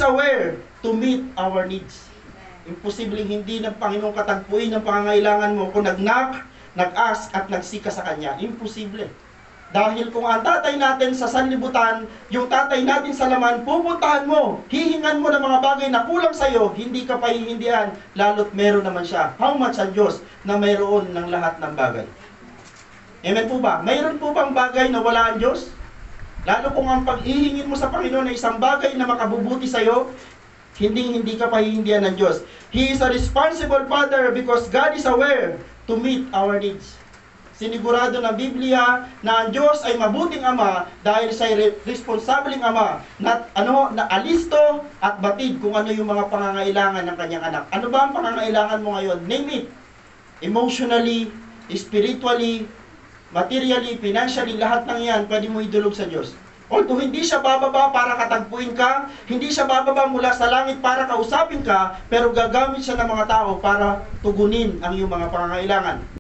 aware to meet our needs. Imposibleng hindi ng Panginoon katagpuin ang pangangailangan mo kung nag-knock, nag-ask at nagsika sa Kanya. Imposible. Dahil kung ang tatay natin sa sanlibutan, yung tatay natin sa laman, pupuntahan mo, hihingan mo ng mga bagay na kulang sa'yo, hindi ka pahihindihan, lalo't meron naman siya. How much ang Diyos na mayroon ng lahat ng bagay? Amen po ba? Mayroon po bang bagay na wala ang Diyos? Lalo kung ang paghihingin mo sa Panginoon ay isang bagay na makabubuti sa'yo, hindi ka pahihindihan ng Diyos. He is a responsible Father because God is aware to meet our needs. Sinigurado ng Biblia na ang Diyos ay mabuting Ama dahil siya'y responsableng Ama na alisto at batid kung ano yung mga pangangailangan ng kanyang anak. Ano ba ang pangangailangan mo ngayon? Name it. Emotionally, spiritually, materially, financially, lahat ng yan pwede mo idulog sa Diyos. Although hindi siya bababa para katagpuin ka, hindi siya bababa mula sa langit para kausapin ka, pero gagamit siya ng mga tao para tugunin ang iyong mga pangangailangan.